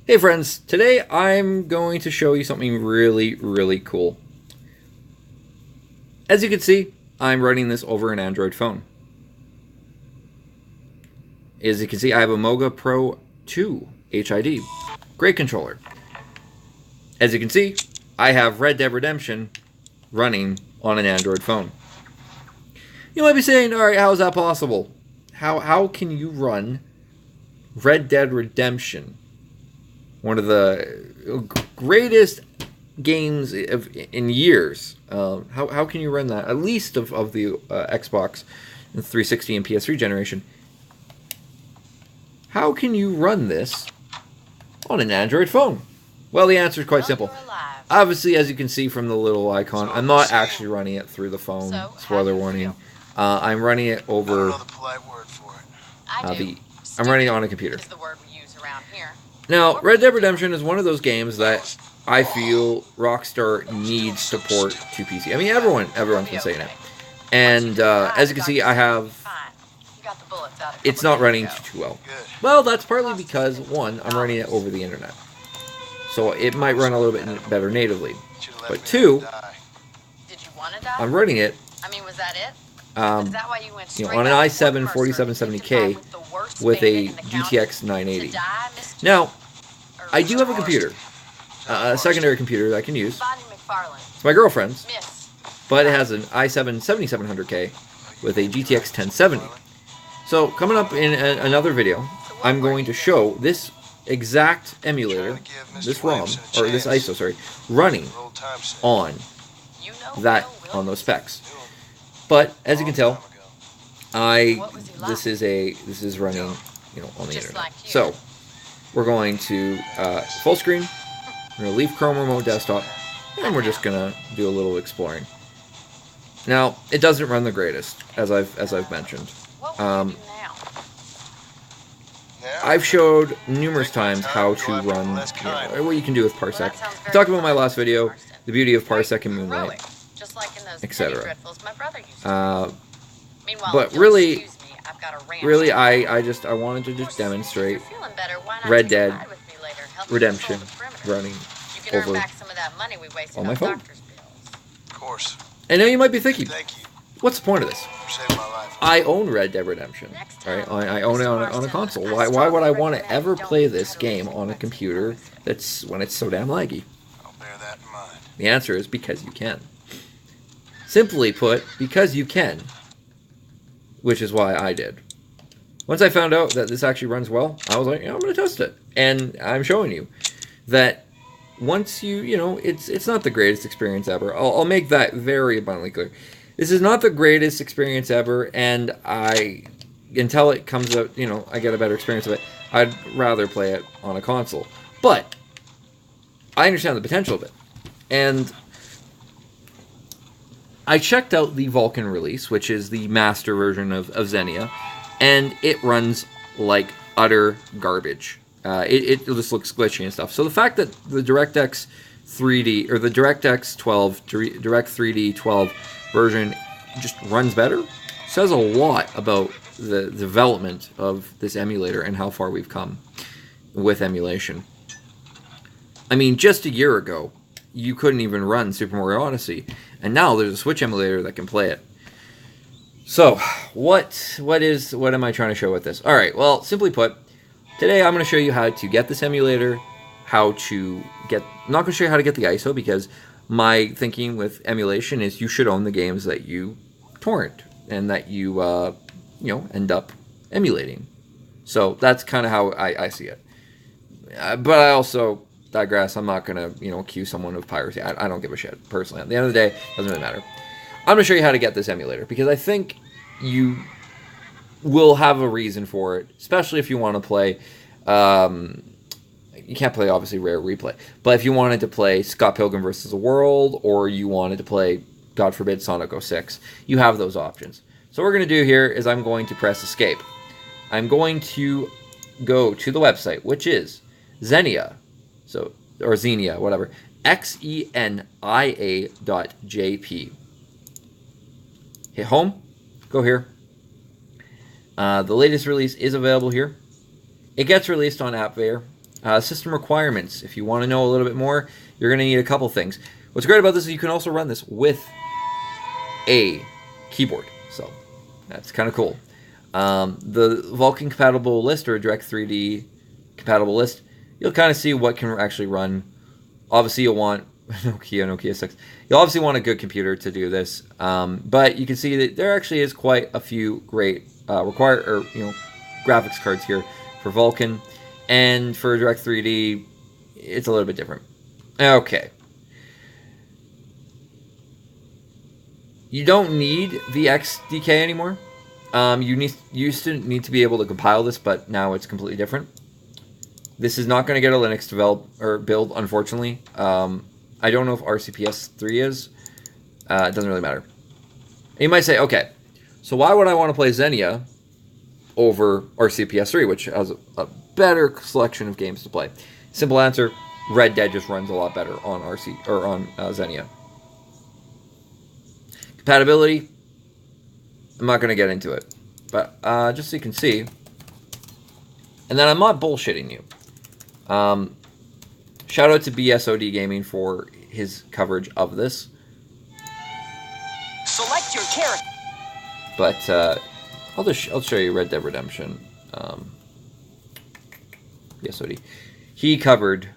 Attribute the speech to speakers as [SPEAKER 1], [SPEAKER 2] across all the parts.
[SPEAKER 1] Hey friends, today I'm going to show you something really cool. As you can see, I'm running this over an Android phone. As you can see, I have a Moga Pro 2 HID. Great controller. As you can see, I have Red Dead Redemption running on an Android phone. You might be saying, alright, how is that possible? How can you run Red Dead Redemption, one of the greatest games in years? How can you run that? At least of the Xbox 360 and PS3 generation. How can you run this on an Android phone? Well, the answer is quite simple. Obviously, as you can see from the little icon, I'm not actually running it through the phone. Spoiler warning. I'm running it over I'm running it on a computer. Now, Red Dead Redemption is one of those games that I feel Rockstar needs to port to PC. I mean, everyone's been saying it. And as you can see, it's not running too well. Well, that's partly because, one, I'm running it over the internet. So it might run a little bit better natively. But two, I'm running it on an i7 4770K with a GTX 980. Now, I do have a computer, a secondary computer that I can use. It's my girlfriend's, but it has an i7 7700K with a GTX 1070. So, coming up in another video, I'm going to show this exact emulator, this ROM, or this ISO, sorry, running on those specs. But as you can tell, this is running, on the internet. So we're going to full screen. We're gonna leave Chrome Remote Desktop, and we're just gonna do a little exploring. Now, it doesn't run the greatest, as I've mentioned. I've showed numerous times how to run, what you can do with Parsec. I talked about in my last video, the beauty of Parsec and Moonlight, etc. But really, I wanted to just demonstrate Red Dead Redemption running over on my phone. I know you might be thinking, what's the point of this? I own Red Dead Redemption, right? I own it on a console. Why would I want to ever play this game on a computer when it's so damn laggy? The answer is because you can. Simply put, because you can. Which is why I did. Once I found out that this actually runs well, I was like, I'm going to test it. And I'm showing you that once it's not the greatest experience ever. I'll make that very abundantly clear. This is not the greatest experience ever, and until it comes out, I get a better experience of it, I'd rather play it on a console. But I understand the potential of it. And I checked out the Vulkan release, which is the master version of Xenia, and it runs like utter garbage. It just looks glitchy and stuff. So the fact that the DirectX 3D, or the DirectX 12, Direct 3D 12 version just runs better, says a lot about the development of this emulator and how far we've come with emulation. I mean, just a year ago, you couldn't even run Super Mario Odyssey, and now there's a Switch emulator that can play it. So, what am I trying to show with this? Alright, well, simply put, today I'm going to show you how to get this emulator, I'm not going to show you how to get the ISO, because my thinking with emulation is you should own the games that you torrent, and that you, end up emulating. So, that's kind of how I see it. But I also digress. I'm not going to, accuse someone of piracy. I don't give a shit, personally. At the end of the day, it doesn't really matter. I'm going to show you how to get this emulator, because I think you will have a reason for it, especially if you want to play, you can't play, obviously, Rare Replay, but if you wanted to play Scott Pilgrim vs. the World, or you wanted to play, God forbid, Sonic 06, you have those options. So what we're going to do here is I'm going to press Escape. I'm going to go to the website, which is Xenia, or Xenia, whatever, xenia.jp. Hit home, go here. The latest release is available here. It gets released on AppVeyor. System requirements. If you want to know a little bit more, you're going to need a couple things. What's great about this is you can also run this with a keyboard. So that's kind of cool. The Vulkan compatible list or Direct 3D compatible list, you'll kind of see what can actually run. Obviously, you'll want Nokia 6. You'll obviously want a good computer to do this, but you can see that there actually is quite a few great graphics cards here for Vulkan, and for Direct 3D, it's a little bit different. Okay. You don't need the XDK anymore. You used to need to be able to compile this, but now it's completely different. This is not going to get a Linux build, unfortunately. I don't know if RCPS 3 is. It doesn't really matter. And you might say, okay, so why would I want to play Xenia over RCPS 3, which has a better selection of games to play? Simple answer: Red Dead just runs a lot better on Xenia. Compatibility, I'm not going to get into it, but just so you can see, and then I'm not bullshitting you. Shout out to BSOD Gaming for his coverage of this.
[SPEAKER 2] Select your character.
[SPEAKER 1] But I'll show you Red Dead Redemption. BSOD. He covered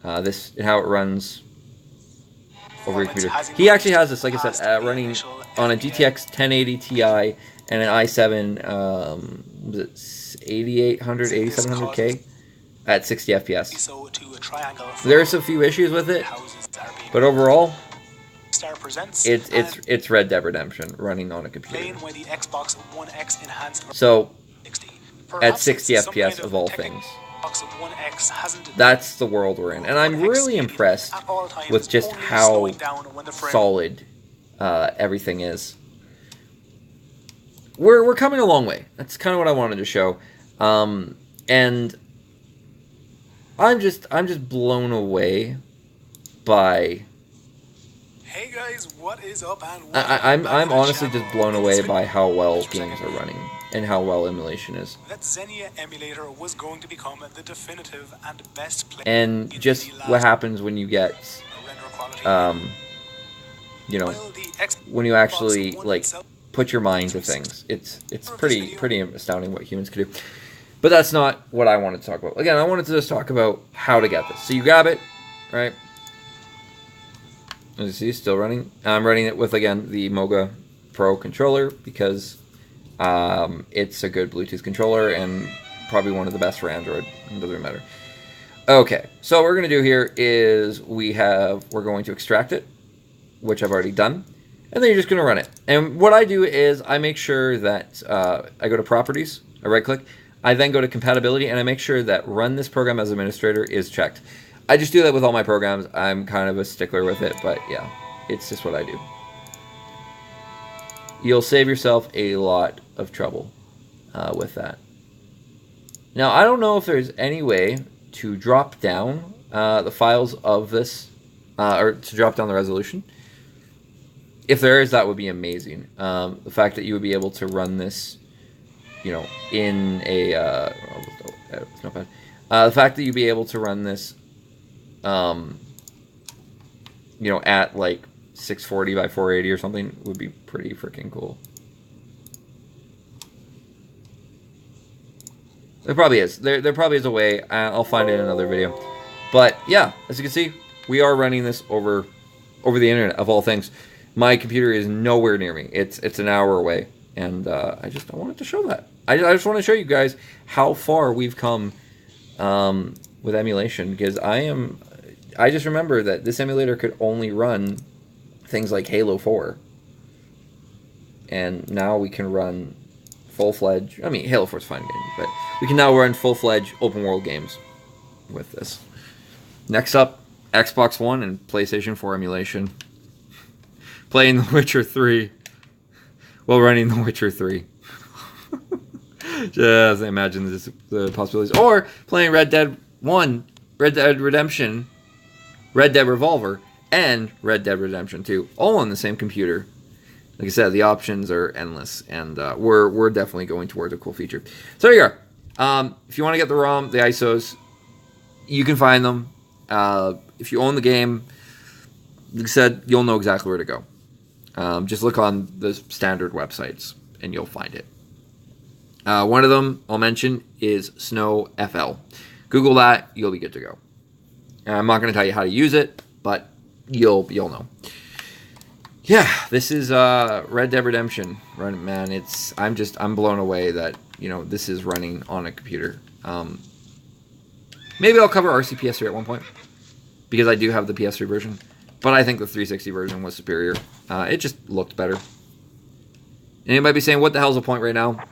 [SPEAKER 1] this and how it runs over your computer. He actually has this, like I said, running on a GTX 1080 Ti and an i7 was it 8700K at 60 FPS. There's a few issues with it, but overall, it's Red Dead Redemption running on a computer. So at 60 FPS of all things. That's the world we're in, and I'm really impressed with just how solid everything is. We're coming a long way. That's kind of what I wanted to show, and I'm just blown away by.
[SPEAKER 3] Hey guys, what is up? And
[SPEAKER 1] I'm honestly just blown away by how well games are running and how well emulation is.
[SPEAKER 3] That Xenia emulator was going to become the definitive and best play.
[SPEAKER 1] And just what happens when you get, when you actually like put your mind to things. It's pretty astounding what humans can do. But that's not what I wanted to talk about. Again, I wanted to just talk about how to get this. So you grab it, right? As you see, still running. I'm running it with, again, the Moga Pro controller because it's a good Bluetooth controller and probably one of the best for Android. It doesn't matter. Okay, so what we're going to do here is we're going to extract it, which I've already done, and then you're just going to run it. And what I do is I make sure that I go to Properties, I right-click, I then go to Compatibility, and I make sure that Run this program as administrator is checked. I just do that with all my programs. I'm kind of a stickler with it, but yeah, it's just what I do. You'll save yourself a lot of trouble with that. Now, I don't know if there's any way to drop down the files of this, or to drop down the resolution. If there is, that would be amazing. The fact that you would be able to run this, in a... it's not bad. The fact that you'd be able to run this at like 640 by 480 or something would be pretty freaking cool. There probably is. There probably is a way. I'll find it in another video. But yeah, as you can see, we are running this over the internet of all things. My computer is nowhere near me. It's an hour away, and I wanted to show that. I just want to show you guys how far we've come with emulation, because I just remember that this emulator could only run things like Halo 4, and now we can run full-fledged. I mean, Halo 4 is fine game, but we can now run full-fledged open-world games with this. Next up, Xbox One and PlayStation 4 emulation. Playing The Witcher 3 while running The Witcher 3. Just imagine the possibilities. Or playing Red Dead 1, Red Dead Redemption, Red Dead Revolver, and Red Dead Redemption 2, all on the same computer. Like I said, the options are endless, and we're definitely going towards a cool feature. So there you go. If you want to get the ROM, the ISOs, you can find them. If you own the game, like I said, you'll know exactly where to go. Just look on the standard websites and you'll find it. One of them I'll mention is Snow FL. Google that, you'll be good to go. I'm not going to tell you how to use it, but you'll know. Yeah, this is Red Dead Redemption. Man, I'm blown away that this is running on a computer. Maybe I'll cover RCPS3 at one point because I do have the PS3 version, but I think the 360 version was superior. It just looked better. And you might be saying, "What the hell's the point right now?"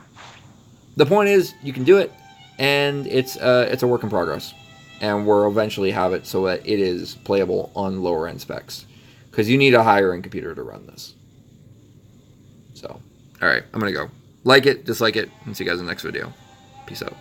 [SPEAKER 1] The point is, you can do it, and it's a work in progress, and we'll eventually have it so that it is playable on lower end specs, because you need a higher end computer to run this. So, all right, I'm gonna go. Like it, dislike it, and see you guys in the next video. Peace out.